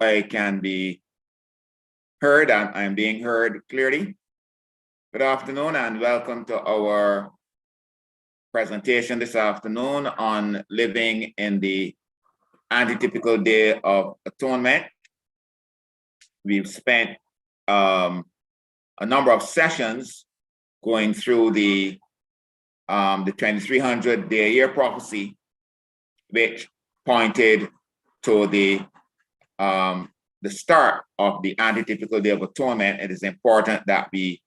I can be heard. I'm being heard clearly. Good afternoon and welcome to our presentation this afternoon on living in the antitypical day of atonement. We've spent a number of sessions going through the 2300 day a year prophecy, which pointed to the start of the antitypical day of atonement. It is important that we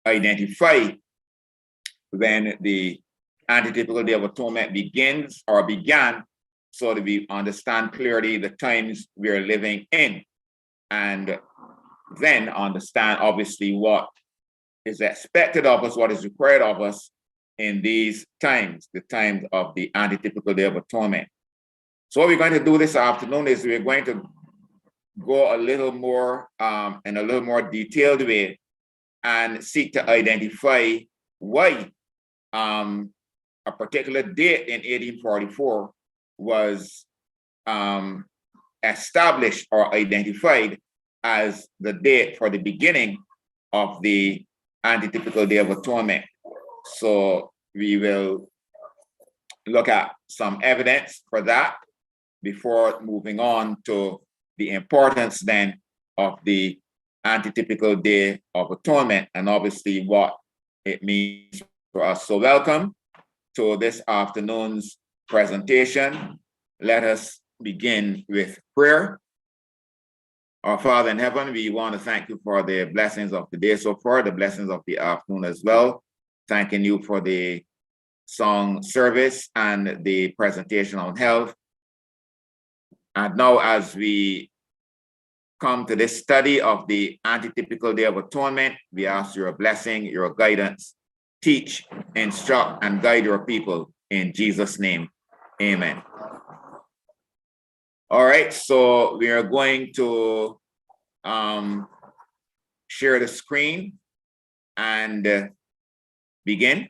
identify when the antitypical day of atonement begins or began, so that we understand clearly the times we're living in, and then understand obviously what is expected of us, what is required of us in these times, the times of the antitypical day of atonement. So what we're going to do this afternoon is we're going to go a little more in a little more detailed way and seek to identify why a particular date in 1844 was established or identified as the date for the beginning of the antitypical day of atonement. So we will look at some evidence for that before moving on to the importance then of the antitypical day of atonement and obviously what it means for us. So welcome to this afternoon's presentation. Let us begin with prayer. Our Father in heaven, we want to thank you for the blessings of the day so far, the blessings of the afternoon as well. Thanking you for the song service and the presentation on health. And now as we come to this study of the antitypical day of atonement, we ask your blessing, your guidance, teach, instruct, and guide your people in Jesus' name. Amen. All right, so we are going to share the screen and begin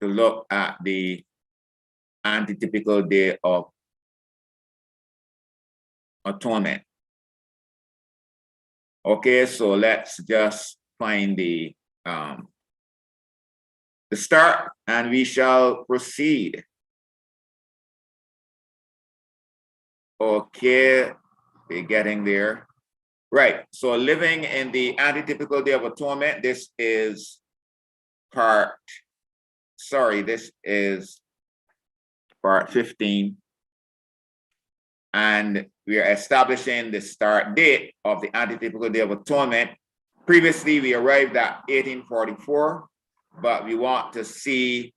to look at the antitypical day of atonement. Okay, so let's just find the start and we shall proceed. Okay, we're getting there. Right, so living in the antitypical day of atonement, this is part 15. And we are establishing the start date of the antitypical day of atonement. Previously, we arrived at 1844, but we want to see,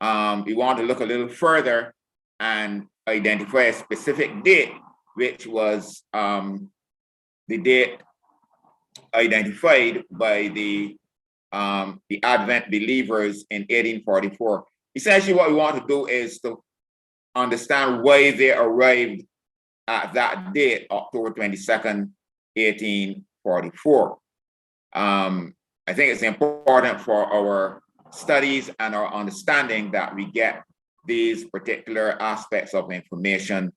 we want to look a little further and identify a specific date, which was the date identified by the Advent believers in 1844. Essentially, what we want to do is to understand why they arrived at that date, October 22nd, 1844. I think it's important for our studies and our understanding that we get these particular aspects of information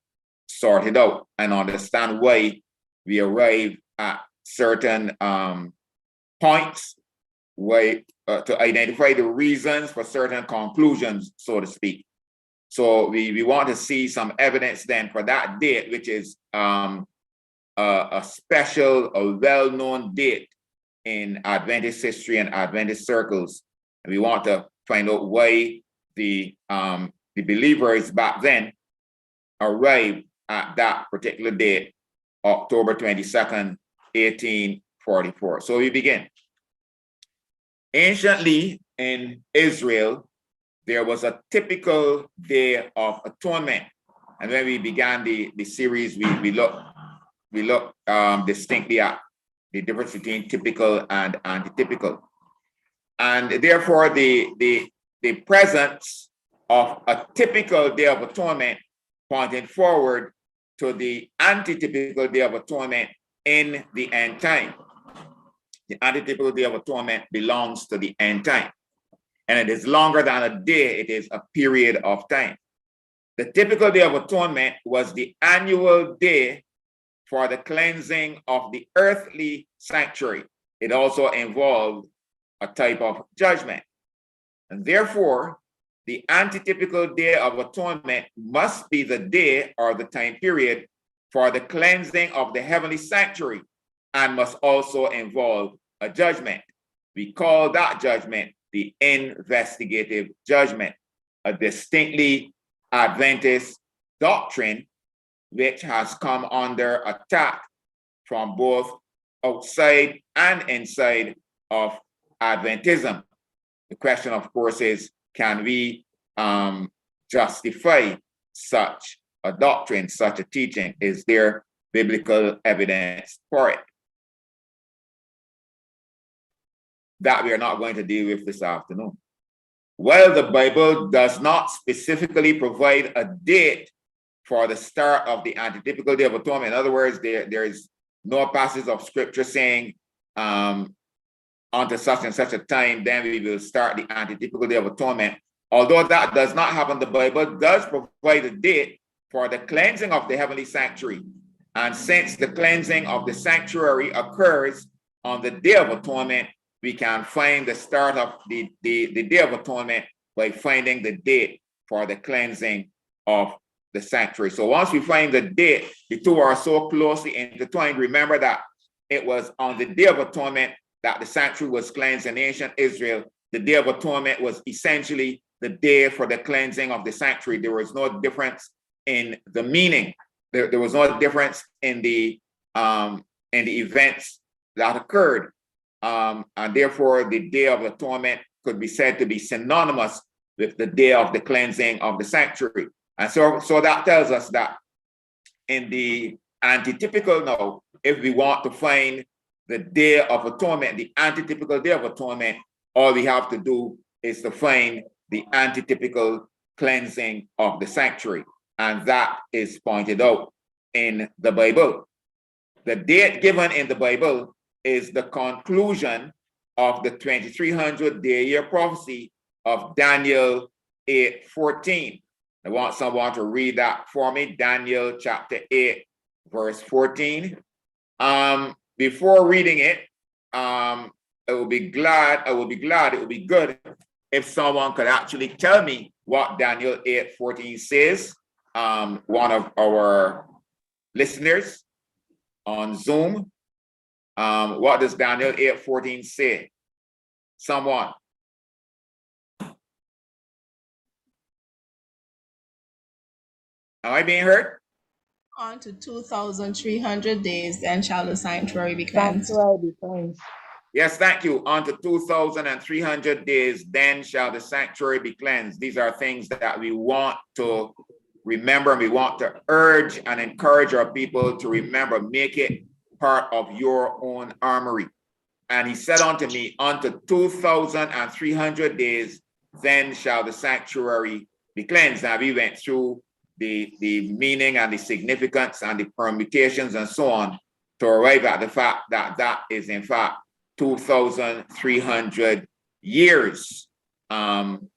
sorted out and understand why we arrive at certain points, to identify the reasons for certain conclusions, so to speak. So we want to see some evidence then for that date, which is a special, a well-known date in Adventist history and Adventist circles. And we want to find out why the believers back then arrived at that particular date, October 22nd, 1844. So we begin. Anciently in Israel, there was a typical day of atonement. And when we began the series, we looked distinctly at the difference between typical and antitypical. And therefore, the presence of a typical day of atonement pointed forward to the antitypical day of atonement in the end time. The antitypical day of atonement belongs to the end time. And it is longer than a day, it is a period of time. The typical Day of Atonement was the annual day for the cleansing of the earthly sanctuary. It also involved a type of judgment. And therefore, the antitypical Day of Atonement must be the day or the time period for the cleansing of the heavenly sanctuary and must also involve a judgment. We call that judgment the investigative judgment, a distinctly Adventist doctrine which has come under attack from both outside and inside of Adventism. The question, of course, is, can we justify such a doctrine, such a teaching? Is there biblical evidence for it? That we are not going to deal with this afternoon. While the Bible does not specifically provide a date for the start of the antitypical Day of Atonement, in other words, there is no passage of scripture saying unto such and such a time, then we will start the antitypical Day of Atonement. Although that does not happen, the Bible does provide a date for the cleansing of the heavenly sanctuary. And since the cleansing of the sanctuary occurs on the Day of Atonement, we can find the start of the Day of Atonement by finding the date for the cleansing of the sanctuary. So once we find the date, the two are so closely intertwined. Remember that it was on the Day of Atonement that the sanctuary was cleansed in ancient Israel. The Day of Atonement was essentially the day for the cleansing of the sanctuary. There was no difference in the meaning. There was no difference in the events that occurred. And therefore, the Day of Atonement could be said to be synonymous with the day of the cleansing of the sanctuary. And so that tells us that in the antitypical now, if we want to find the Day of Atonement, the antitypical Day of Atonement, all we have to do is to find the antitypical cleansing of the sanctuary. And that is pointed out in the Bible. The date given in the Bible is the conclusion of the 2300 day year prophecy of Daniel 8:14. I want someone to read that for me, Daniel chapter 8, verse 14. Before reading it, it would be good if someone could actually tell me what Daniel 8:14 says. One of our listeners on Zoom, what does Daniel 8:14 say? Someone. Am I being heard? On to 2,300 days, then shall the sanctuary be cleansed. Yes, thank you. On to 2,300 days, then shall the sanctuary be cleansed. These are things that we want to remember, and we want to urge and encourage our people to remember. Make it part of your own armory. And he said unto me, unto 2,300 days, then shall the sanctuary be cleansed. Now we went through the meaning and the significance and the permutations and so on to arrive at the fact that that is in fact 2,300 years. And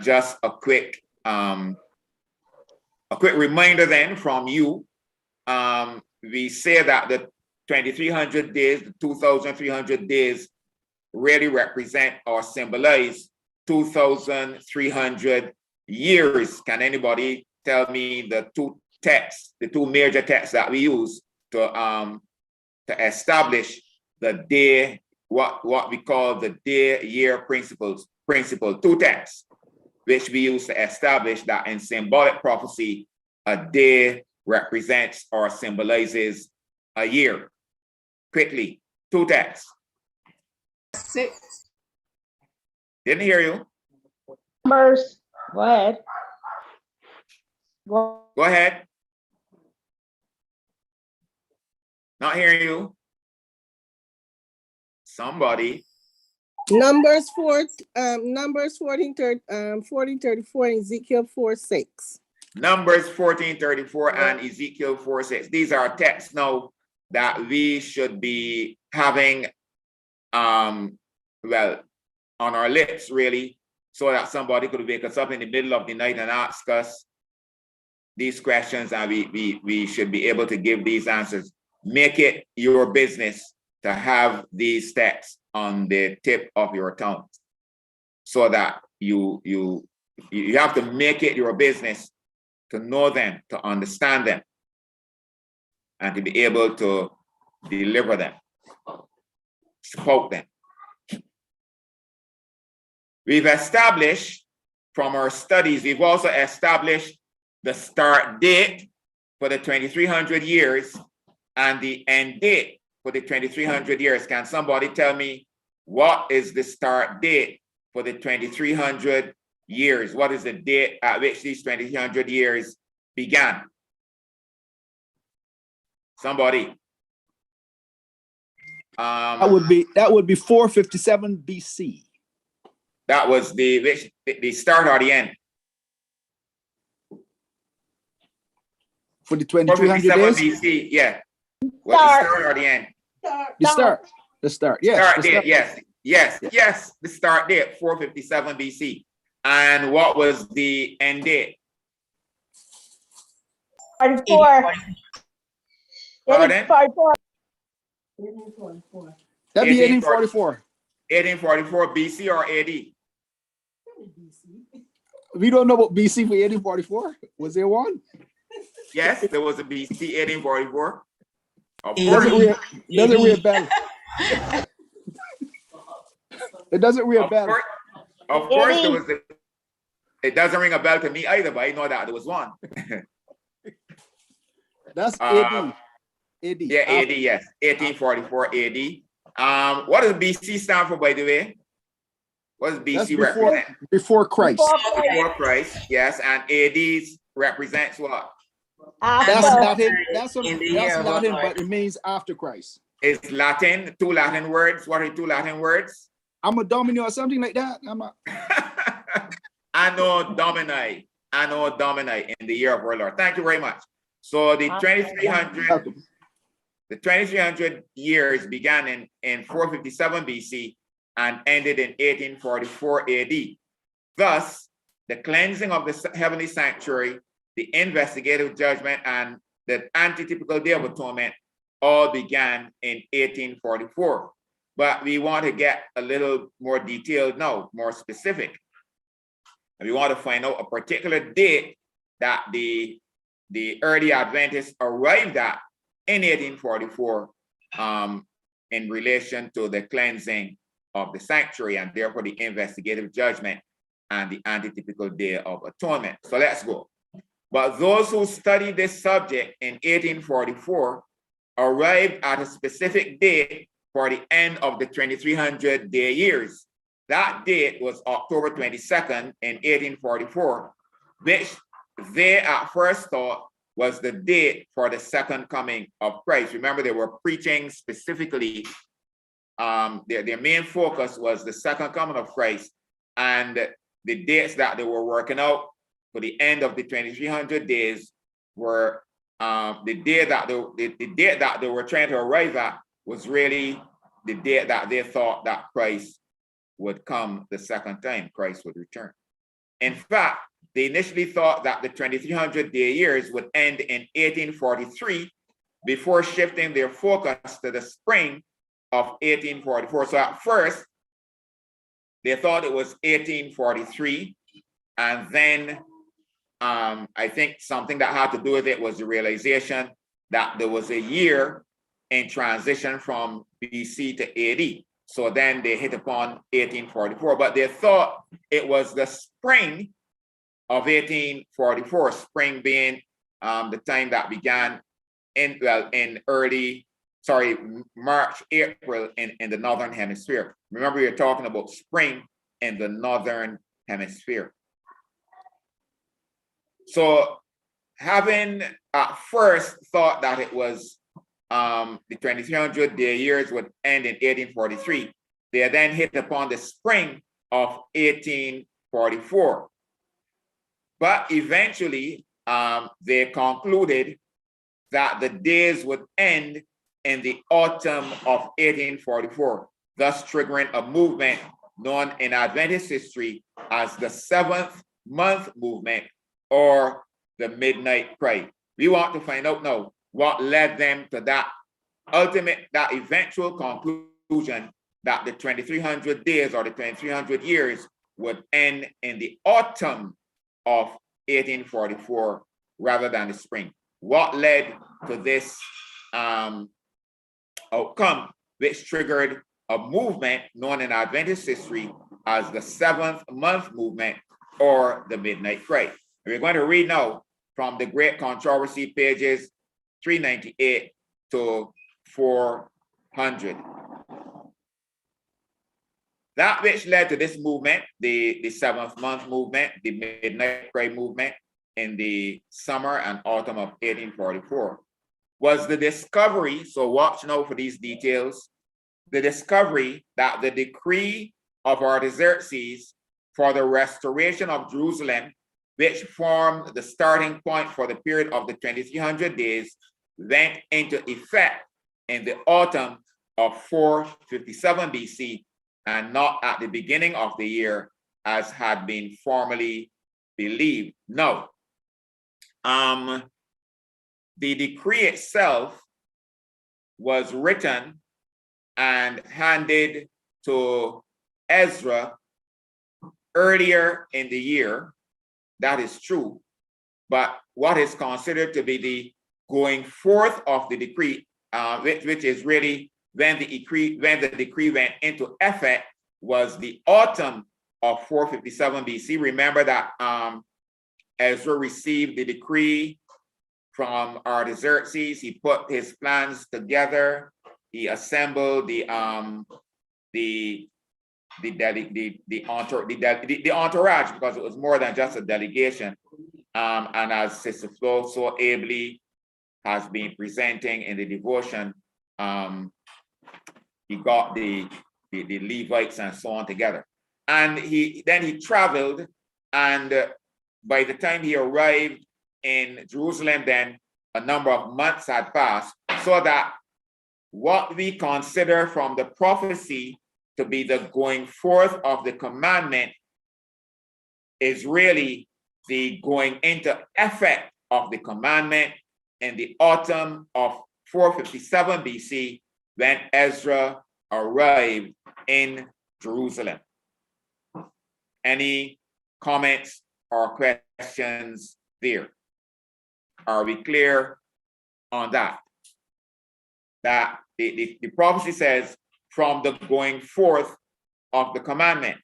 just a quick reminder then from you, we say that the 2,300 days, the 2,300 days really represent or symbolize 2,300 years. Can anybody tell me the two major texts that we use to establish the day, what we call the day-year principle? Two texts which we use to establish that in symbolic prophecy, a day represents or symbolizes a year. Quickly, two texts. 6. Didn't hear you. Numbers. Go ahead. Go ahead. Not hearing you. Somebody. Numbers 14:34 and Ezekiel 4:6. Numbers 14:34 and Ezekiel 4:6. These are texts now that we should be having on our lips, really, so that somebody could wake us up in the middle of the night and ask us, these questions, and we should be able to give these answers. Make it your business to have these steps on the tip of your tongue, so that you have to make it your business to know them, to understand them, and to be able to deliver them, spoke them. We've established from our studies, we've also established the start date for the 2300 years and the end date for the 2300 years. Can somebody tell me what is the start date for the 2300 years? What is the date at which these 2300 years began? Somebody. That would be 457 BC. That was the start or the end? For the 2300 days? BC, yeah. What, the start or the end? The start. The start, yes. Start date, yes. The start date, 457 BC. And what was the end date? 44. Pardon? 44. That'd be 1844. 1844 BC or AD? We don't know about BC for 1844. Was there one? Yes, there was a BC 1844. Of It course, doesn't ring a bell. It doesn't ring a bell. Of course there was it doesn't ring a bell to me either, but I know that there was one. That's AD. AD. Yeah, AD, yes. 1844 AD. What does BC stand for, by the way? What does BC represent? Before Christ. Before Christ, yes. And AD represents what? That's Latin. That's In the year of Latin, our but it means after Christ. It's Latin, two Latin words. What are two Latin words? I'm a Domini or something like that. Anno Domini. Anno Domini in the year of our Lord. Thank you very much. So the 2300 years began in 457 BC and ended in 1844 AD. Thus, the cleansing of the heavenly sanctuary, the investigative judgment, and the antitypical Day of Atonement all began in 1844. But we want to get a little more detailed now, more specific. And we want to find out a particular date that the early Adventists arrived at in 1844 in relation to the cleansing of the sanctuary, and therefore the investigative judgment and the antitypical Day of Atonement. So let's go. But those who studied this subject in 1844 arrived at a specific date for the end of the 2300 day years. That date was October 22nd in 1844, which they at first thought was the date for the second coming of Christ. Remember, they were preaching specifically, their main focus was the second coming of Christ, and the dates that they were working out for the end of the 2300 days were the date that they were trying to arrive at was really the date that they thought that Christ would come the second time, Christ would return. In fact, they initially thought that the 2300 day years would end in 1843 before shifting their focus to the spring of 1844. So at first, they thought it was 1843, and then I think something that had to do with it was the realization that there was a year in transition from BC to AD. So then they hit upon 1844, but they thought it was the spring of 1844, spring being the time that began in March, April in the Northern Hemisphere. Remember, you're talking about spring in the Northern Hemisphere. So having at first thought that it was the 2300 day years would end in 1843, they then hit upon the spring of 1844. But eventually, they concluded that the days would end in the autumn of 1844, thus triggering a movement known in Adventist history as the seventh month movement, or the midnight cry. We want to find out now what led them to that eventual conclusion that the 2300 days or the 2300 years would end in the autumn of 1844 rather than the spring. What led to this outcome, which triggered a movement known in Adventist history as the 7th month movement or the midnight cry. We're going to read now from the Great Controversy, pages 398 to 400. That which led to this movement, the 7th month movement, the midnight cry movement in the summer and autumn of 1844, was the discovery, so watch now for these details, the discovery that the decree of Artaxerxes for the restoration of Jerusalem, which formed the starting point for the period of the 2300 days, went into effect in the autumn of 457 BC and not at the beginning of the year as had been formerly believed. No. The decree itself was written and handed to Ezra earlier in the year. That is true. But what is considered to be the going forth of the decree, which is really when the decree went into effect, was the autumn of 457 BC. Remember that Ezra received the decree from Artaxerxes. He put his plans together. He assembled the entourage, because it was more than just a delegation. And as Sister Flo so ably has been presenting in the devotion, he got the Levites and so on together. And then he traveled, and by the time he arrived in Jerusalem, then a number of months had passed, so that what we consider from the prophecy to be the going forth of the commandment is really the going into effect of the commandment in the autumn of 457 BC, when Ezra arrived in Jerusalem. Any comments or questions there? Are we clear on that? That the prophecy says from the going forth of the commandment,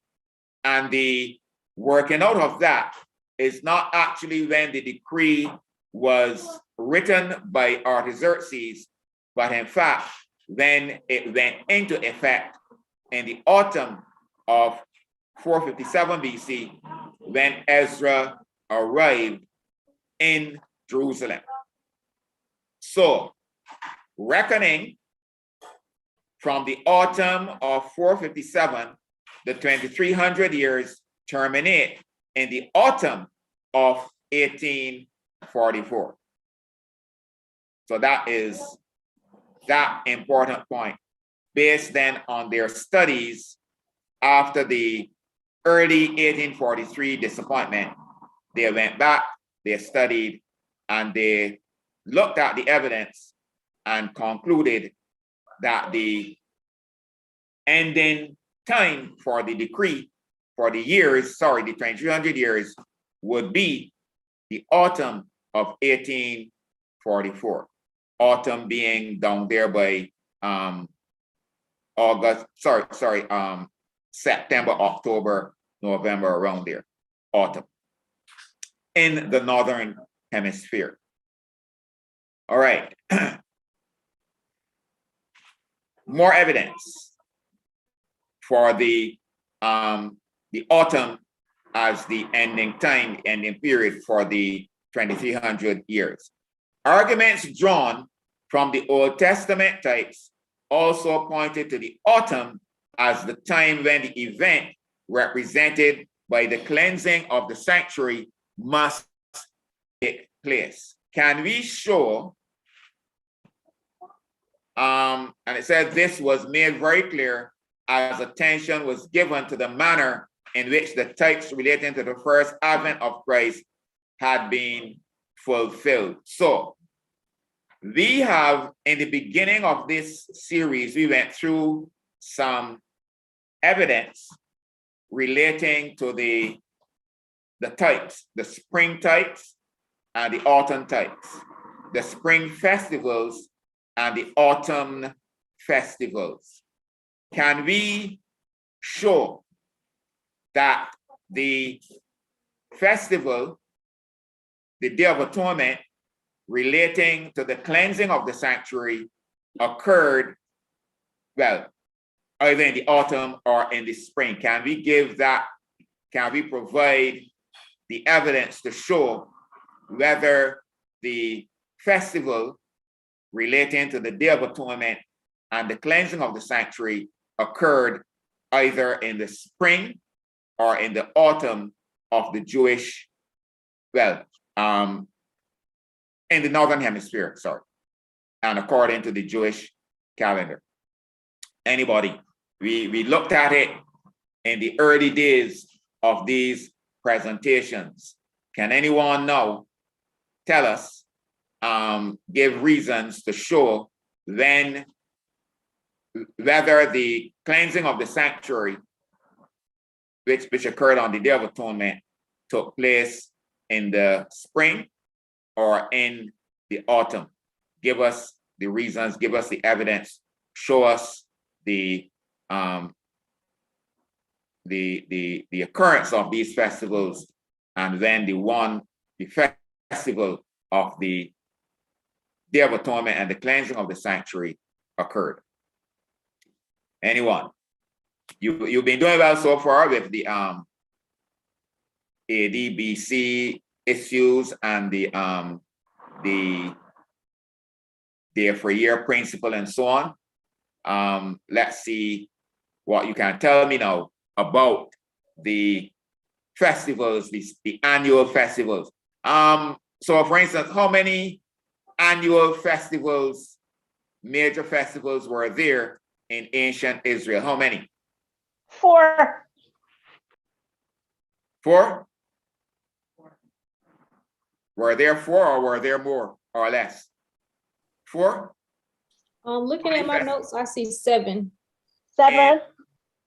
and the working out of that is not actually when the decree was written by Artaxerxes, but in fact, when it went into effect in the autumn of 457 BC, when Ezra arrived in Jerusalem. So, reckoning from the autumn of 457, the 2300 years terminate in the autumn of 1844. So that is that important point. Based then on their studies after the early 1843 disappointment, they went back, they studied, and they looked at the evidence and concluded that the ending time for the decree for the years, the 2300 years, would be the autumn of 1844. Autumn being down there by September, October, November, around there, autumn, in the Northern Hemisphere. All right. More evidence for the autumn as the ending time, ending period for the 2300 years. Arguments drawn from the Old Testament types also pointed to the autumn as the time when the event represented by the cleansing of the sanctuary must take place. Can we show, and it says this was made very clear as attention was given to the manner in which the types relating to the first advent of Christ had been fulfilled. So we have, in the beginning of this series, we went through some evidence relating to the types, the spring types and the autumn types, the spring festivals and the autumn festivals. Can we show that the festival, the Day of Atonement, relating to the cleansing of the sanctuary occurred, well, either in the autumn or in the spring? Can we give that, can we provide the evidence to show whether the festival relating to the Day of Atonement and the cleansing of the sanctuary occurred either in the spring or in the autumn of the Jewish, well, in the Northern Hemisphere, sorry, and according to the Jewish calendar? Anybody? We looked at it in the early days of these presentations. Can anyone now tell us, give reasons to show then whether the cleansing of the sanctuary, which occurred on the Day of Atonement, took place in the spring or in the autumn? Give us the reasons, give us the evidence, show us the occurrence of these festivals, and then the festival of the Day of Atonement and the cleansing of the sanctuary occurred. Anyone? You've been doing well so far with the ADBC issues and the day for year principle and so on. Let's see what you can tell me now about the festivals, the annual festivals. So for instance, how many annual festivals, major festivals were there in ancient Israel? How many? 4. 4? Were there 4 or were there more or less? 4? Looking at my notes, I see 7. 7.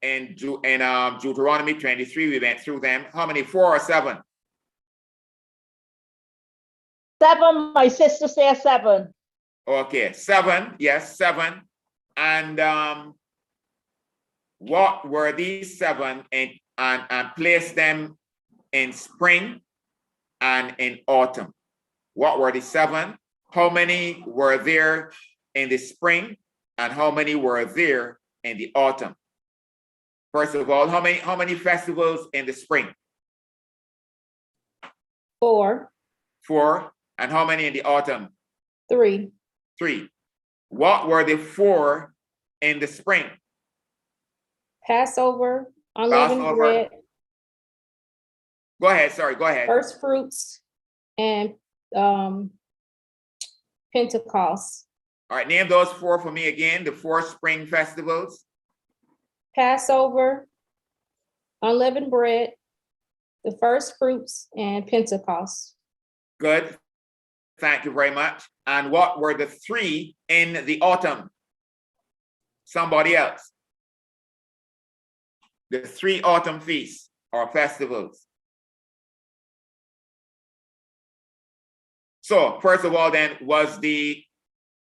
In Deuteronomy 23, we went through them. How many? 4 or 7? 7. My sister says 7. Okay, 7. Yes, 7. And what were these 7? And place them in spring and in autumn. What were the 7? How many were there in the spring and how many were there in the autumn? First of all, how many festivals in the spring? 4. 4. And how many in the autumn? 3. 3. What were the 4 in the spring? Passover, unleavened Passover. bread, Go ahead, sorry, go ahead. first fruits, and Pentecost. All right, name those 4 for me again, the 4 spring festivals. Passover, unleavened bread, the first fruits, and Pentecost. Good. Thank you very much. And what were the 3 in the autumn? Somebody else. The 3 autumn feasts or festivals. So first of all, then, was the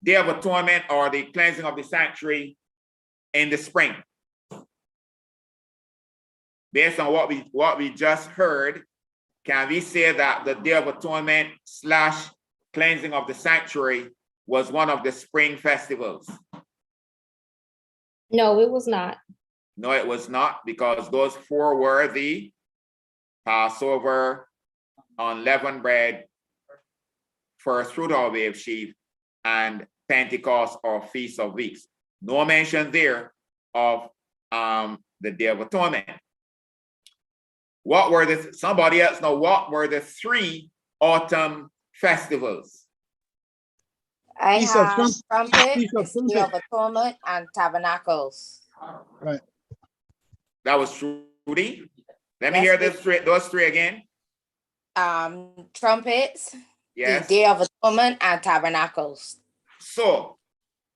Day of Atonement or the cleansing of the sanctuary in the spring? Based on what we just heard, can we say that the Day of Atonement / cleansing of the sanctuary was one of the spring festivals? No, it was not. No, it was not, because those 4 were the Passover, unleavened bread, first fruit or wave sheaf, and Pentecost or Feast of Weeks. No mention there of the Day of Atonement. What were somebody else know, what were the 3 autumn festivals? I Feast of have trumpet, Feast of Day of Trumpet. Atonement, and tabernacles. Right. That was Trudy. Let me Yes, hear those 3 again. Trumpets, Yes. the Day of Atonement and Tabernacles. So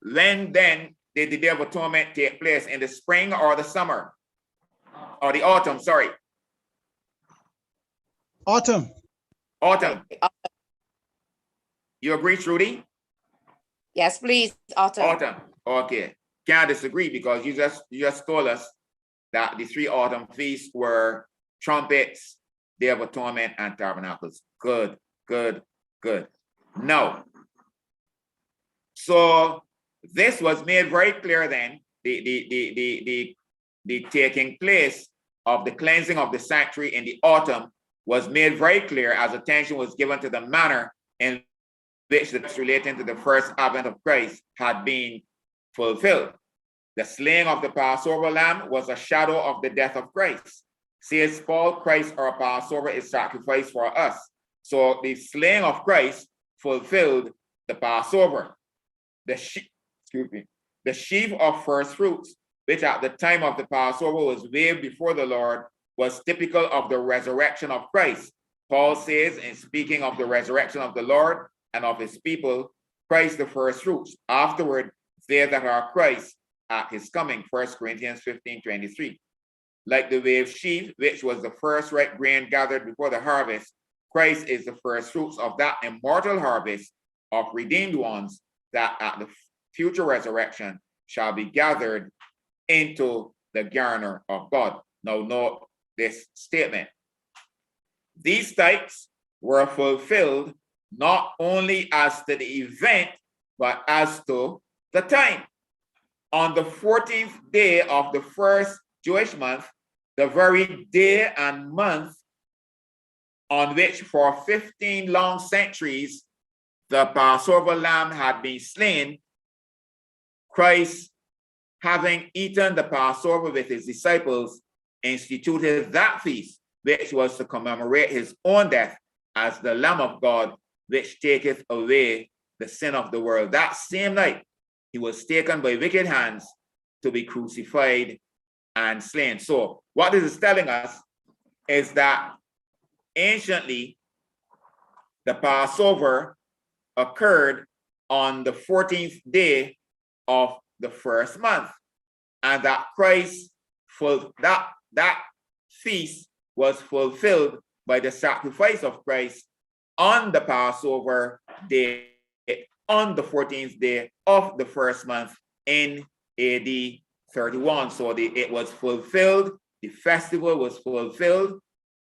when then did the Day of Atonement take place? In the spring or the summer? Or the autumn, sorry. Autumn. Autumn. You agree, Trudy? Yes, please, autumn. Autumn. Okay. Can't disagree because you just told us that the 3 autumn feasts were trumpets, Day of Atonement, and tabernacles. Good, good, good. Now, so this was made very clear then, the taking place of the cleansing of the sanctuary in the autumn was made very clear as attention was given to the manner in which the relating to the first advent of Christ had been fulfilled. The slaying of the Passover lamb was a shadow of the death of Christ. Says Paul, Christ our Passover is sacrificed for us. So the slaying of Christ fulfilled the Passover. The sheaf of first fruits, which at the time of the Passover was waved before the Lord, was typical of the resurrection of Christ. Paul says, in speaking of the resurrection of the Lord and of his people, Christ the first fruits. Afterward, they that are Christ at his coming, 1 Corinthians 15:23. Like the wave sheaf, which was the first ripe grain gathered before the harvest, Christ is the first fruits of that immortal harvest of redeemed ones that at the future resurrection shall be gathered into the garner of God. Now note this statement. These types were fulfilled not only as to the event, but as to the time. On the 14th day of the first Jewish month, the very day and month on which for 15 long centuries the Passover lamb had been slain, Christ, having eaten the Passover with his disciples, instituted that feast, which was to commemorate his own death as the Lamb of God, which taketh away the sin of the world. That same night, he was taken by wicked hands to be crucified and slain. So what this is telling us is that anciently, the Passover occurred on the 14th day of the first month, and that Christ, that feast was fulfilled by the sacrifice of Christ on the Passover day, on the 14th day of the first month in AD 31. So it was fulfilled, the festival was fulfilled,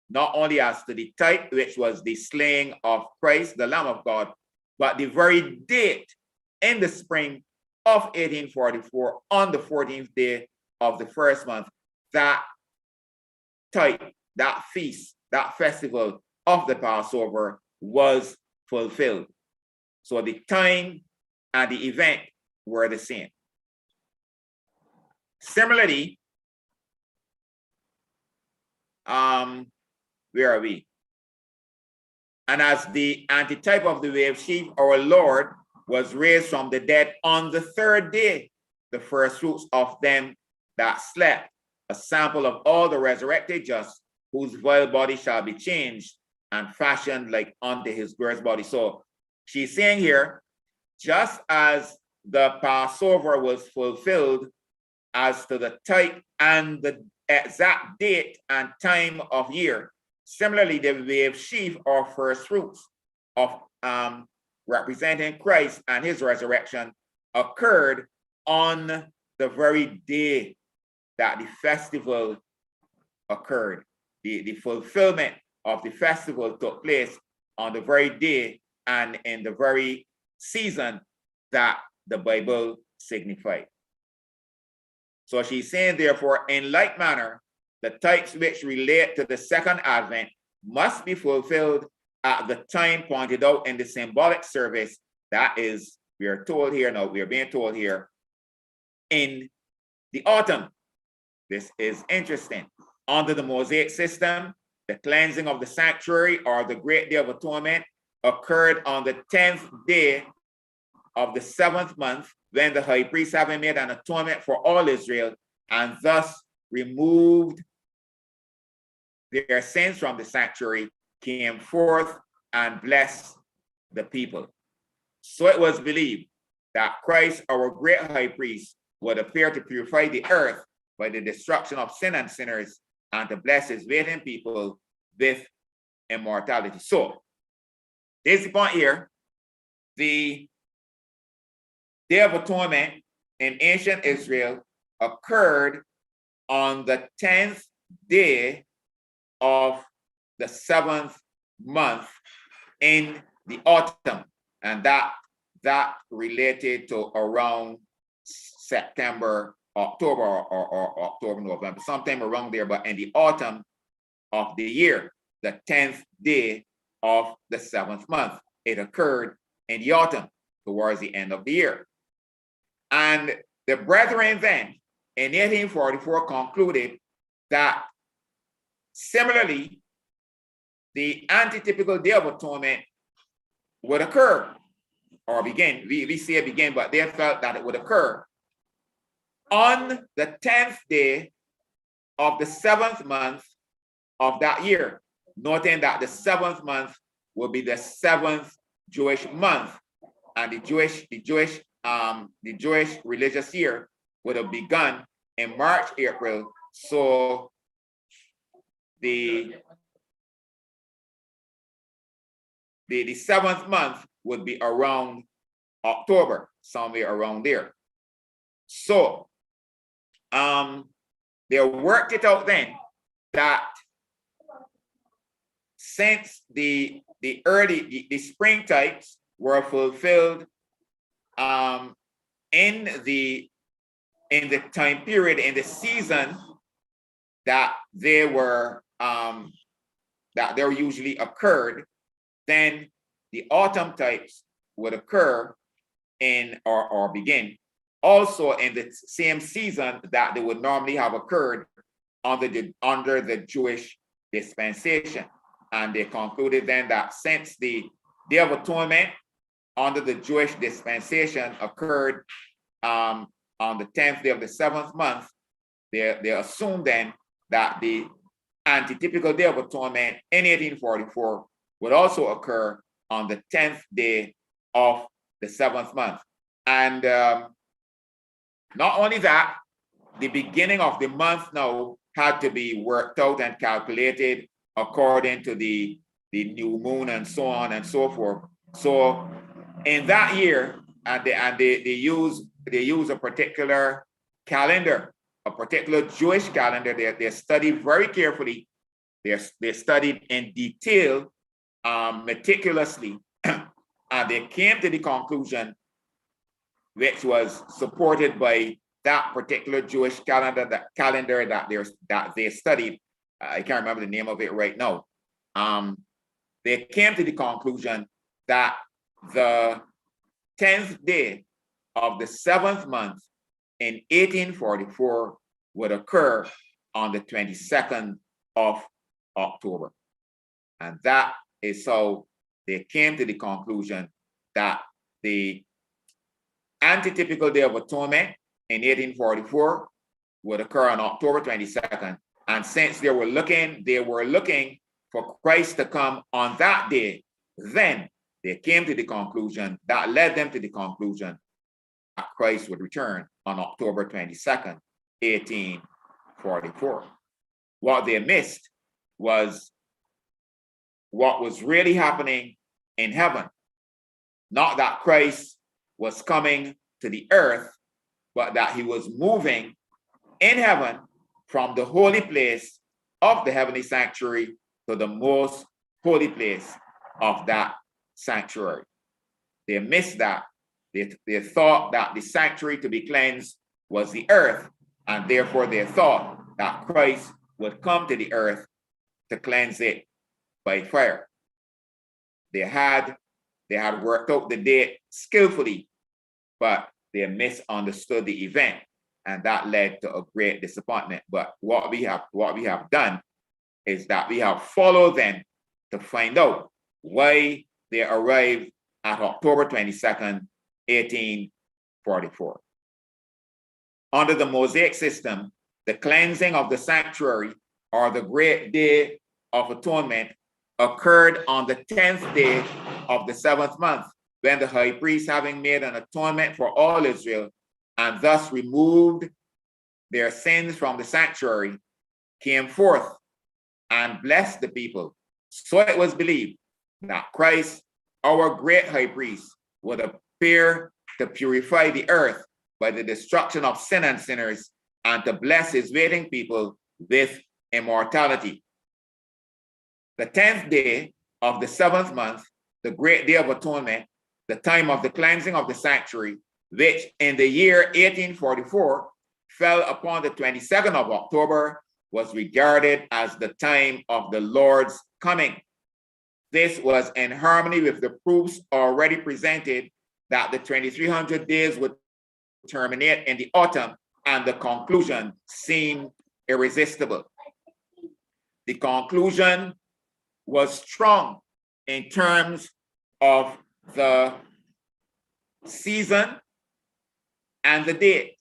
not only as to the type, which was the slaying of Christ, the Lamb of God, but the very date in the spring of 1844, on the 14th day of the first month, that type, that feast, that festival of the Passover was fulfilled. So the time and the event were the same. Similarly, where are we? And as the antitype of the wave sheaf, our Lord was raised from the dead on the 3rd day, the first fruits of them that slept, a sample of all the resurrected just, whose vile body shall be changed and fashioned like unto his glorious body. So she's saying here, just as the Passover was fulfilled as to the type and the exact date and time of year, similarly, the wave sheaf or first fruits of representing Christ and his resurrection occurred on the very day that the festival occurred. The fulfillment of the festival took place on the very day and in the very season that the Bible signified. So she's saying, therefore, in like manner, the types which relate to the second advent must be fulfilled at the time pointed out in the symbolic service. That is, we are told here, now we are being told here, in the autumn. This is interesting. Under the Mosaic system, the cleansing of the sanctuary or the Great Day of Atonement occurred on the 10th day of the 7th month, when the high priest, having made an atonement for all Israel and thus removed their sins from the sanctuary, came forth and blessed the people. So it was believed that Christ, our great high priest, would appear to purify the earth by the destruction of sin and sinners and to bless his waiting people with immortality. So, this is the point here. The Day of Atonement in ancient Israel occurred on the 10th day of the 7th month in the autumn, and that related to around September, October, or October, November, sometime around there, but in the autumn of the year, the 10th day of the 7th month. It occurred in the autumn, towards the end of the year. And the brethren then, in 1844, concluded that similarly, the antitypical Day of Atonement would occur or begin. We say it begin, but they felt that it would occur on the 10th day of the 7th month of that year, noting that the 7th month will be the 7th Jewish month, and the Jewish religious year would have begun in March, April. So the 7th month would be around October, somewhere around there. So they worked it out then that since the spring types were fulfilled in the time period, in the season that they were usually occurred, then the autumn types would occur in or begin also in the same season that they would normally have occurred under the Jewish dispensation. And they concluded then that since the Day of Atonement under the Jewish dispensation occurred on the 10th day of the 7th month, they assumed then that the antitypical Day of Atonement in 1844 would also occur on the 10th day of the 7th month. And not only that, the beginning of the month now had to be worked out and calculated according to the new moon and so on and so forth. So in that year, they use a particular calendar, a particular Jewish calendar. They studied very carefully. They studied in detail, meticulously, and they came to the conclusion, which was supported by that particular Jewish calendar that they studied. I can't remember the name of it right now. They came to the conclusion that the 10th day of the 7th month in 1844 would occur on the 22nd of October. And that is how they came to the conclusion that the antitypical Day of Atonement in 1844 would occur on October 22nd. And since they were looking for Christ to come on that day, then they came to the conclusion, that led them to the conclusion that Christ would return on October 22nd, 1844. What they missed was what was really happening in heaven. Not that Christ was coming to the earth, but that he was moving in heaven from the holy place of the heavenly sanctuary to the most holy place of that sanctuary. They missed that. They thought that the sanctuary to be cleansed was the earth, and therefore they thought that Christ would come to the earth to cleanse it by fire. They had worked out the date skillfully, but they misunderstood the event, and that led to a great disappointment. But what we have done is that we have followed them to find out why they arrived at October 22nd, 1844. Under the Mosaic system, the cleansing of the sanctuary, or the great Day of Atonement, occurred on the 10th day of the 7th month, when the high priest, having made an atonement for all Israel, and thus removed their sins from the sanctuary, came forth and blessed the people. So it was believed that Christ, our great high priest, would appear to purify the earth by the destruction of sin and sinners, and to bless his waiting people with immortality. The 10th day of the 7th month, the great day of atonement, the time of the cleansing of the sanctuary, which in the year 1844 fell upon the 22nd of October, was regarded as the time of the Lord's coming. This was in harmony with the proofs already presented that the 2300 days would terminate in the autumn, and the conclusion seemed irresistible. The conclusion was strong in terms of the season and the date.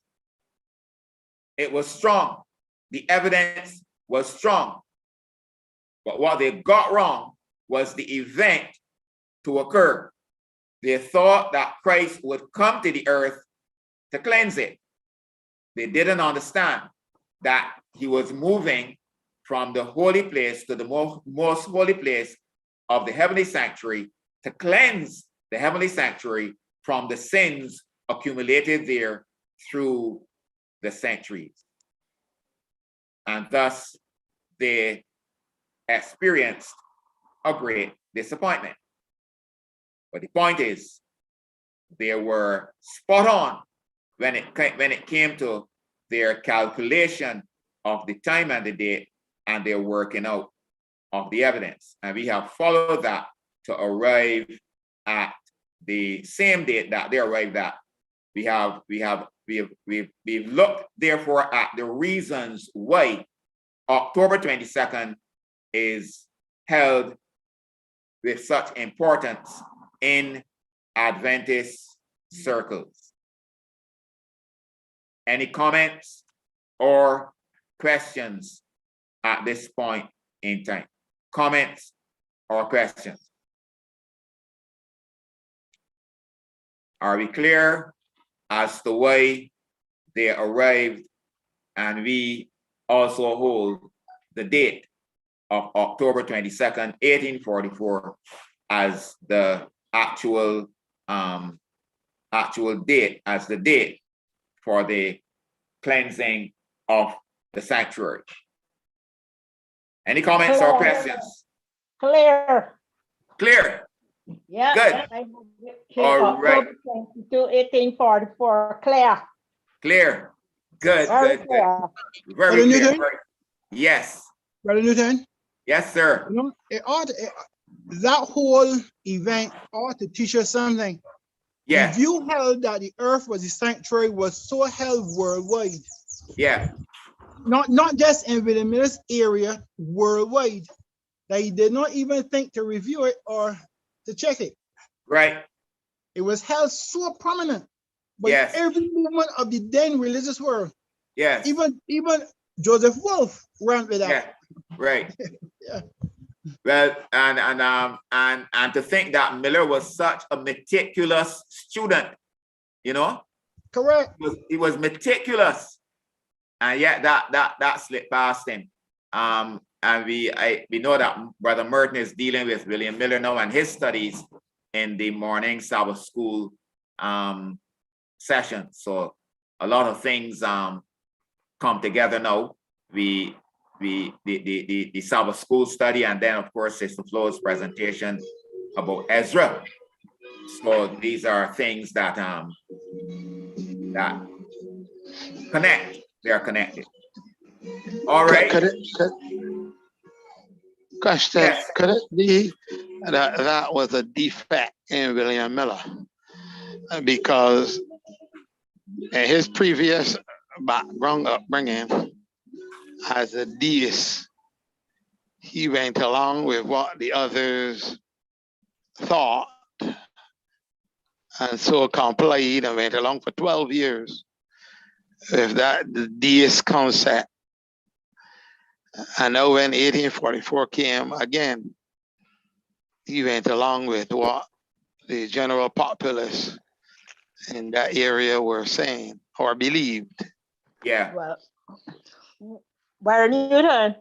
It was strong. The evidence was strong. But what they got wrong was the event to occur. They thought that Christ would come to the earth to cleanse it. They didn't understand that he was moving from the holy place to the most holy place of the heavenly sanctuary to cleanse the heavenly sanctuary from the sins accumulated there through the centuries. And thus they experienced a great disappointment. But the point is, they were spot on when it came to their calculation of the time and the date and their working out of the evidence. And we have followed that to arrive at the same date that they arrived at. We've looked therefore at the reasons why October 22nd is held with such importance in Adventist circles. Any comments or questions at this point in time? Comments or questions? Are we clear as to why they arrived, and we also hold the date of October 22nd, 1844 as the actual date, as the date for the cleansing of the sanctuary? Any comments or questions? Clear. Clear. Yeah. Good. All right. 1844. Clear. Clear. Good. Very Good. clear. Good. Very Brother clear. Newton? Yes. Brother Newton, Yes, sir. you know, that whole event ought to teach us something. Yeah. The view held that the earth was the sanctuary was so held worldwide. Yeah. Not just in William's area, worldwide. That he did not even think to review it or to check it. Right. It was held so prominent by Yes. every movement of the then religious world. Yes. Even Joseph Wolf ran with that. Yeah. Right. Yeah. Well, and to think that Miller was such a meticulous student, you know, Correct. he was meticulous, and yet that slipped past him. And we know that Brother Merton is dealing with William Miller now and his studies in the morning Sabbath school session. So a lot of things come together now. The Sabbath school study, and then of course Sister Flo's presentation about Ezra. So these are things that that connect. They are connected. All right. Question, Yes. could it be that was a defect in William Miller? Because in his previous background upbringing as a deist, he went along with what the others thought, and so complied and went along for 12 years with the deist concept. And now when 1844 came again, he went along with what the general populace in that area were saying or believed. Yeah. Well, Byron Newton,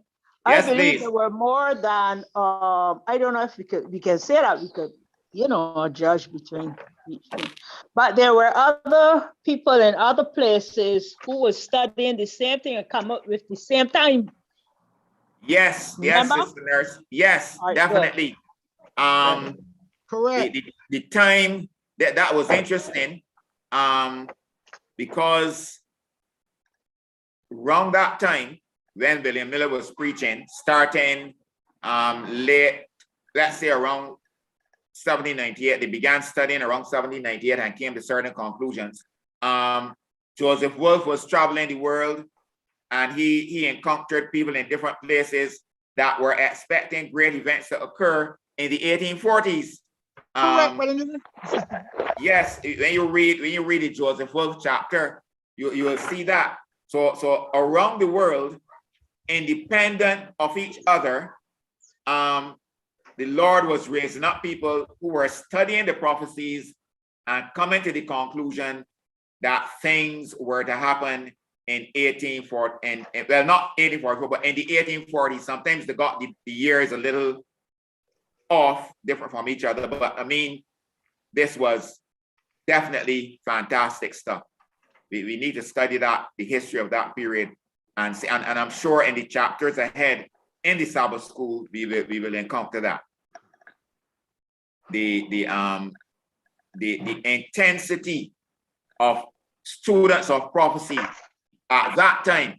I Yes, believe please. there were more than, I don't know if we can say that we could, judge between, but there were other people in other places who were studying the same thing and come up with the same time. Yes, yes, Remember? Sister Nurse. Yes, All right, good. definitely. Correct. The time that was interesting, because around that time when William Miller was preaching, starting late, let's say around 1798, they began studying around 1798 and came to certain conclusions. Joseph Wolf was traveling the world, and he encountered people in different places that were expecting great events to occur in the 1840s. Correct, Brother Newton. Yes, when you read the Joseph Wolf chapter, you will see that. So around the world, independent of each other, the Lord was raising up people who were studying the prophecies and coming to the conclusion that things were to happen in 1840, well, not 1844, but in the 1840s. Sometimes they got the years a little off, different from each other. But I mean, this was definitely fantastic stuff. We need to study that, the history of that period, and see, and I'm sure in the chapters ahead in the Sabbath school, we will encounter that. The intensity of students of prophecy at that time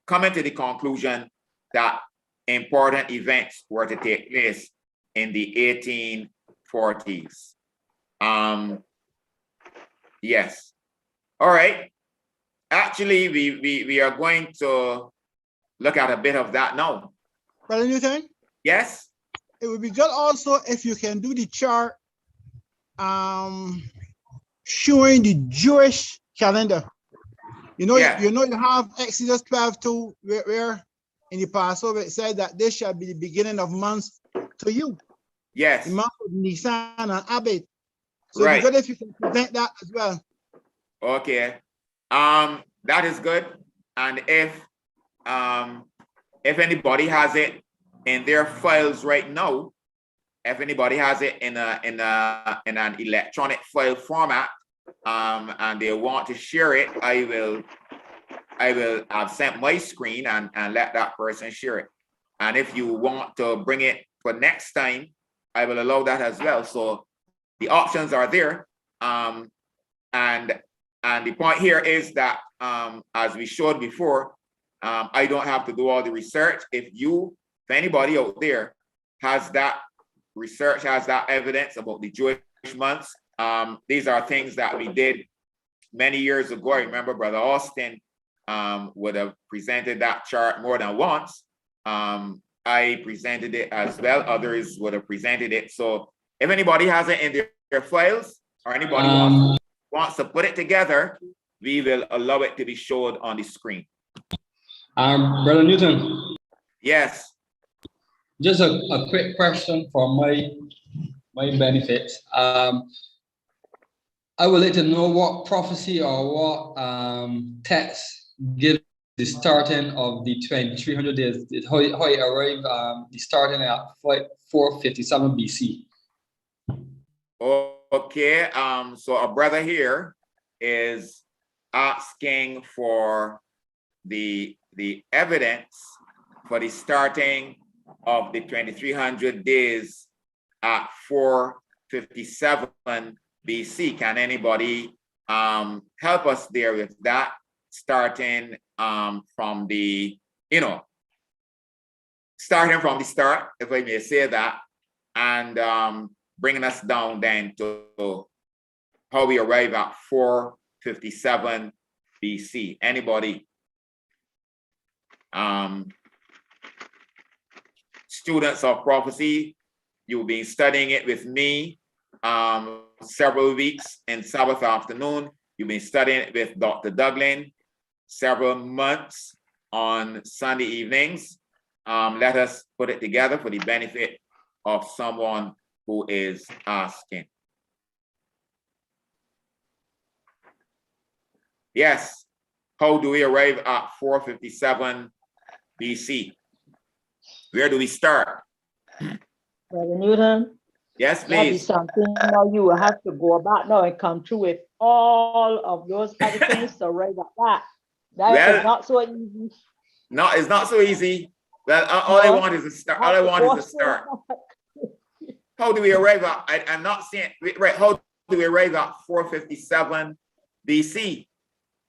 coming to the conclusion that important events were to take place in the 1840s. Yes. All right. Actually, we are going to look at a bit of that now. Brother Newton, Yes. it would be good also if you can do the chart showing the Jewish calendar. You have Exodus 12:2, where in the Passover it said that this shall be the beginning of months to you. Yes. The month of Nisan and Abed. So Right. it'd be good if you can present that as well. Okay. That is good. And if anybody has it in their files right now, if anybody has it in an electronic file format, and they want to share it, I've sent my screen and let that person share it. And if you want to bring it for next time, I will allow that as well. So the options are there. And the point here is that, as we showed before, I don't have to do all the research. If anybody out there has that research, has that evidence about the Jewish months, these are things that we did many years ago. I remember Brother Austin would have presented that chart more than once. I presented it as well. Others would have presented it. So if anybody has it in their files, or anybody wants to put it together, we will allow it to be showed on the screen. Brother Newton. Yes. Just a quick question for my benefit. I would like to know what prophecy or what text gives the starting of the 2300 days, how it arrived, the starting at 457 BC. Okay, so a brother here is asking for the evidence for the starting of the 2300 days at 457 BC. Can anybody help us there with that, starting from the, starting from the start, if I may say that, and bringing us down then to how we arrive at 457 BC. Anybody? Students of prophecy, you've been studying it with me several weeks in Sabbath afternoon. You've been studying it with Dr. Duglin several months on Sunday evenings. Let us put it together for the benefit of someone who is asking. Yes. How do we arrive at 457 BC? Where do we start? Brother Newton, Yes, that'd be please. something now you will have to go back now and come through with all of those other things to write at that. That is not so easy. No, it's not so easy. Well, all I want is a start. All I want is a start. How do we arrive at? I'm not saying right. How do we arrive at 457 BC?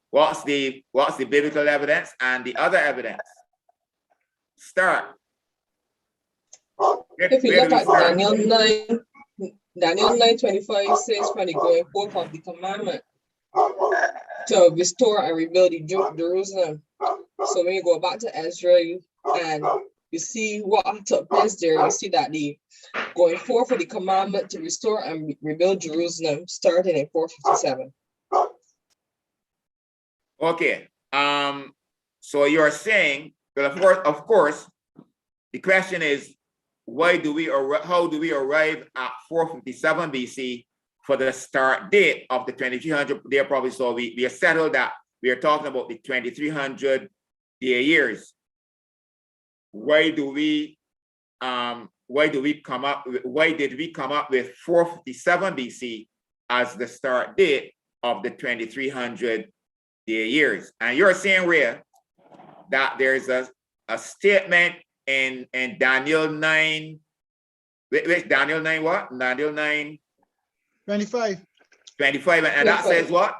What's the biblical evidence and the other evidence? Start. If you look at Daniel 9:25 says, "From the going forth of the commandment to restore and rebuild Jerusalem." So when you go back to Ezra and you see what took place there, you see that the going forth of the commandment to restore and rebuild Jerusalem started in 457. Okay. So you're saying, well, of course, the question is, how do we arrive at 457 BC for the start date of the 2300 day prophecy? So we have settled that we are talking about the 2300 day years. Why did we come up with 457 BC as the start date of the 2300 day years? And you're saying, Rhea, that there's a statement in Daniel 9, which Daniel 9 what? Daniel 9 25. And that says what?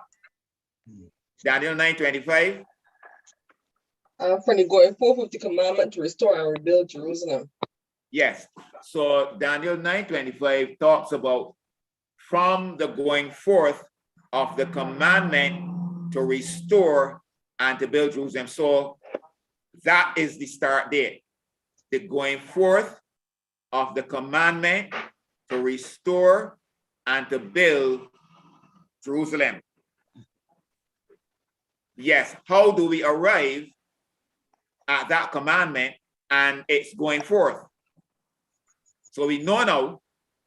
Daniel 9:25. From the going forth of the commandment to restore and rebuild Jerusalem. Yes. So Daniel 9:25 talks about from the going forth of the commandment to restore and to build Jerusalem. So that is the start date. The going forth of the commandment to restore and to build Jerusalem. Yes. How do we arrive at that commandment and it's going forth? So we know now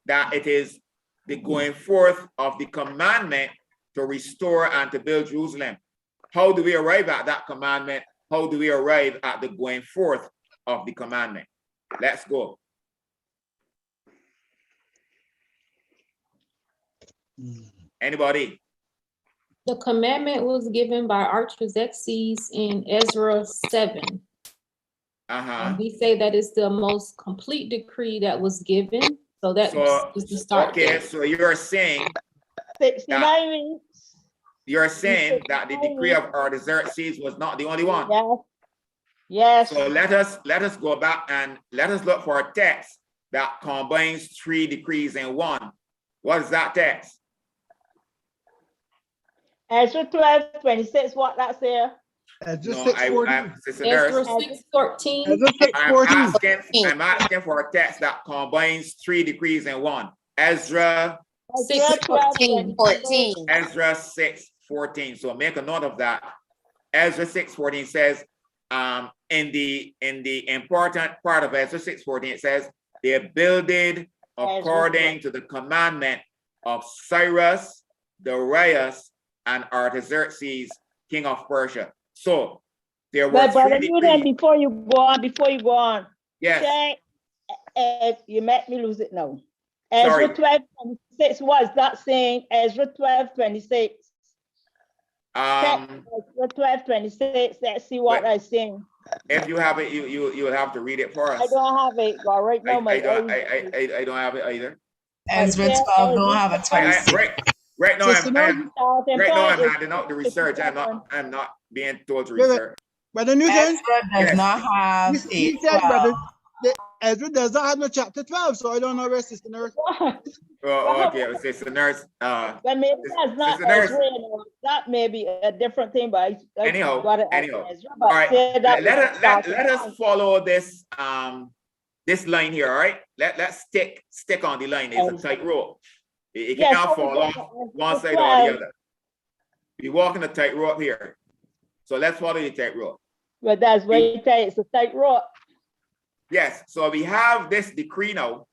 that it is the going forth of the commandment to restore and to build Jerusalem. How do we arrive at that commandment? How do we arrive at the going forth of the commandment? Let's go. Anybody? The commandment was given by Artaxerxes in Ezra 7. We say that it's the most complete decree that was given. So that is the start. Okay, so you're saying that the decree of Artaxerxes was not the only one. Yes. So let us go back and let us look for a text that combines 3 decrees in one. What is that text? Ezra 12:26. What that's there? Ezra No, 6:14. Ezra 6:14. Ezra 6:14. I'm asking for a text that combines 3 decrees in one. Ezra 6:14. Ezra 6:14. So make a note of that. Ezra 6:14 says, in the important part of Ezra 6:14, it says they builded according to the commandment of Cyrus, Darius, and Artaxerxes, king of Persia. So there were 3 decrees. Before you go on. Yes. You make me lose it now. Ezra 12:26. What is that saying? Ezra 12:26. Ezra 12:26. Let's see what I'm saying. If you have it, you will have to read it for us. I don't have it, but right now I don't have it either. Ezra 12 don't have a 26. Right now I'm handing out the research. I'm not being told to research. Brother Newton, Ezra does not have he said, brother, Ezra does not have no chapter 12, so I don't know where Sister Nurse. Oh, okay, Sister Nurse. But maybe that's not Ezra. That may be a different thing, but anyhow. Ezra, All right, let us follow this this line here. All right, let's stick on the line. It's a tight rope. It cannot fall off one side or the other. We're walking a tight rope here. So let's follow the tight rope. But that's very tight. It's a tight rope. Yes. So we have this decree now,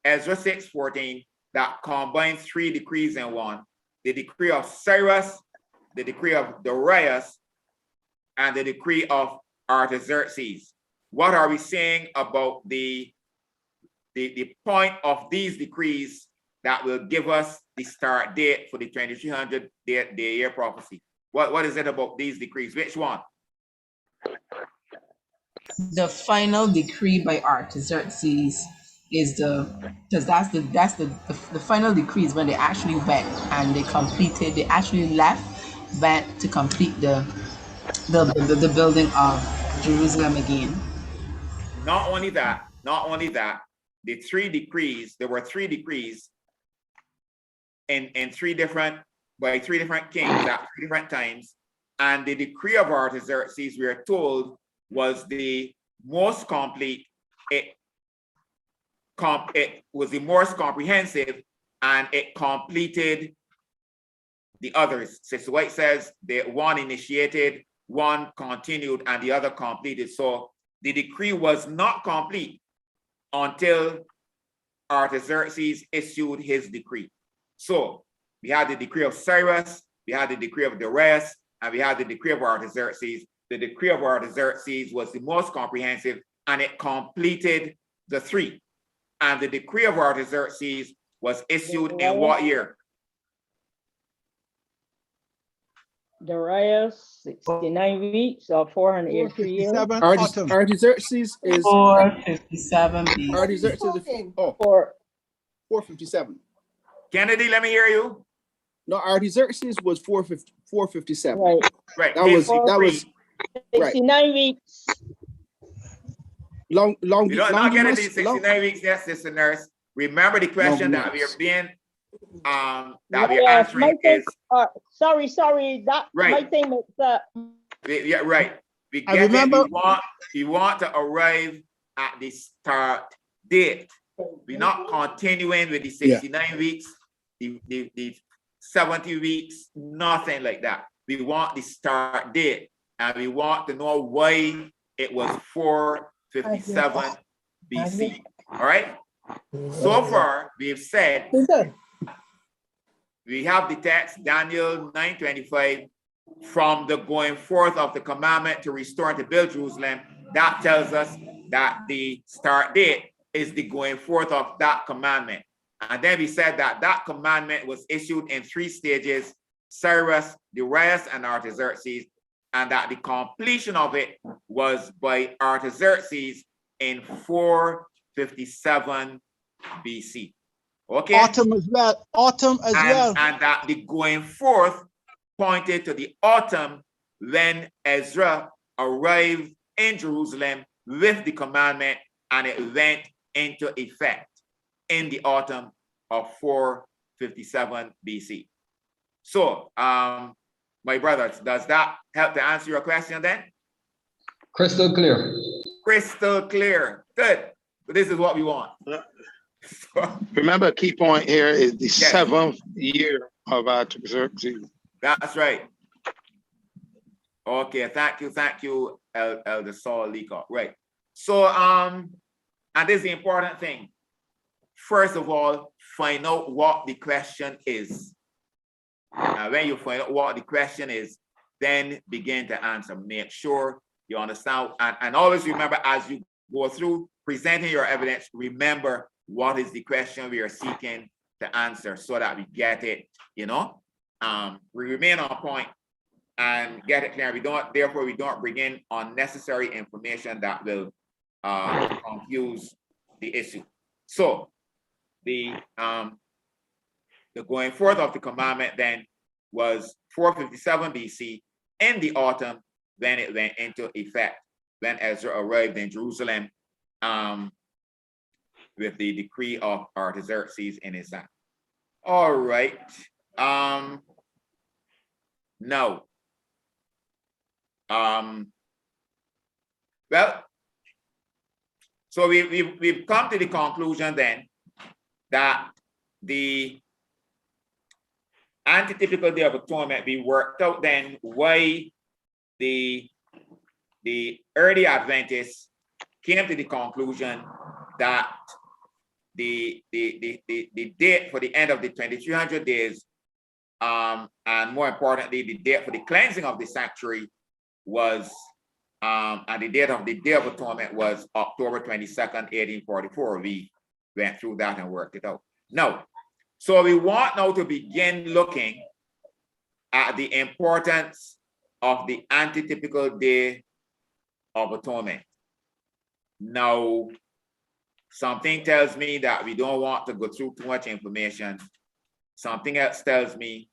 Ezra 6:14, that combines 3 decrees in one. The decree of Cyrus, the decree of Darius and the decree of Artaxerxes. What are we saying about the point of these decrees that will give us the start date for the 2300 day year prophecy? What is it about these decrees? Which one? The final decree by Artaxerxes is because that's the final decree is when they actually went and they actually went to complete the building of Jerusalem again. Not only that, the three decrees, there were three decrees in three different kings at three different times. And the decree of Artaxerxes, we are told, was the most complete. It was the most comprehensive, and it completed the others. Sister White says that one initiated, one continued, and the other completed. So the decree was not complete until Artaxerxes issued his decree. So we had the decree of Cyrus, we had the decree of Darius, and we had the decree of Artaxerxes. The decree of Artaxerxes was the most comprehensive, and it completed the three. And the decree of Artaxerxes was issued in what year? Darius, 69 weeks or 483 years. Artaxerxes is 457 BC. Artaxerxes is 457. Kennedy, let me hear you. No, Artaxerxes was 457. Right. That was 69 weeks. You don't get it in 69 weeks, yes, Sister Nurse. Remember the question that we are being we're answering is sorry, that right. my thing is yeah, right. We get remember, we want to arrive at the start date. We're not continuing with the 69 weeks, the 70 weeks, nothing like that. We want the start date, and we want to know why it was 457 BC. All right. So far, we've said we have the text, Daniel 9:25, from the going forth of the commandment to restore and to build Jerusalem. That tells us that the start date is the going forth of that commandment. And then we said that that commandment was issued in three stages: Cyrus, Darius, and Artaxerxes, and that the completion of it was by Artaxerxes in 457 BC. Okay. Autumn as well. And that the going forth pointed to the autumn when Ezra arrived in Jerusalem with the commandment, and it went into effect in the autumn of 457 BC. So, my brothers, does that help to answer your question then? Crystal clear. Crystal clear. Good. But this is what we want. Remember, a key point here is the 7th year of Artaxerxes. That's right. Okay, thank you, Elder Saul Leacock. Right. So, and this is the important thing. First of all, find out what the question is. When you find out what the question is, then begin to answer. Make sure you understand, and always remember, as you go through presenting your evidence, remember what is the question we are seeking to answer, so that we get it, we remain on point and get it clear. Therefore we don't bring in unnecessary information that will confuse the issue. So the going forth of the commandment then was 457 BC in the autumn, when it went into effect, when Ezra arrived in Jerusalem with the decree of Artaxerxes in his hand. All right. Now, well, so we've come to the conclusion then that the antitypical Day of Atonement, we worked out then why the early Adventists came to the conclusion that the date for the end of the 2300 days and more importantly, the date for the cleansing of the sanctuary was, and the date of the Day of Atonement was October 22nd, 1844. We went through that and worked it out. Now, so we want now to begin looking at the importance of the antitypical Day of Atonement. Now, something tells me that we don't want to go through too much information. Something else tells me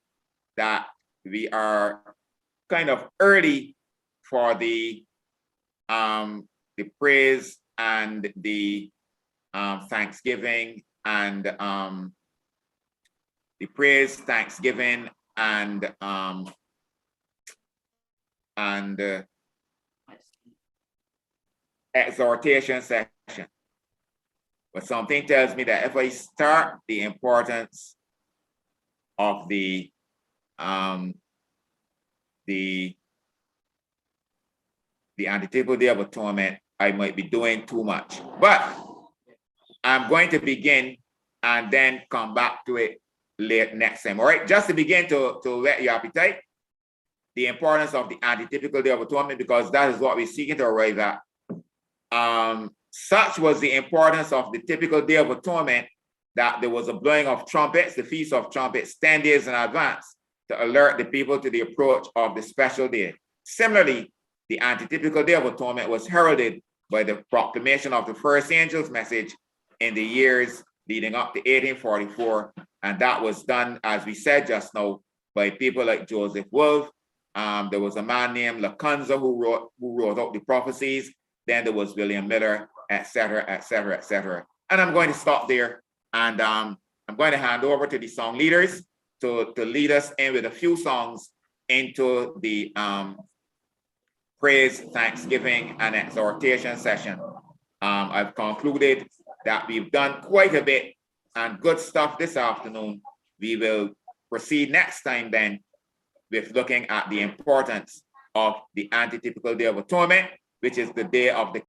that we are kind of early for the praise and the thanksgiving and the praise, thanksgiving, and exhortation session. But something tells me that if I start the importance of the antitypical Day of Atonement, I might be doing too much. But I'm going to begin and then come back to it late next time. All right, just to begin to whet your appetite, the importance of the antitypical Day of Atonement, because that is what we're seeking to arrive at. Such was the importance of the typical Day of Atonement that there was a blowing of trumpets, the Feast of Trumpets, 10 days in advance to alert the people to the approach of the special day. Similarly, the antitypical Day of Atonement was heralded by the proclamation of the first angel's message in the years leading up to 1844. And that was done, as we said just now, by people like Joseph Wolf. There was a man named Lacunza who wrote out the prophecies. Then there was William Miller, etc., etc., etc. And I'm going to stop there. And I'm going to hand over to the song leaders to lead us in with a few songs into the praise, thanksgiving, and exhortation session. I've concluded that we've done quite a bit and good stuff this afternoon. We will proceed next time then with looking at the importance of the antitypical Day of Atonement, which is the day of the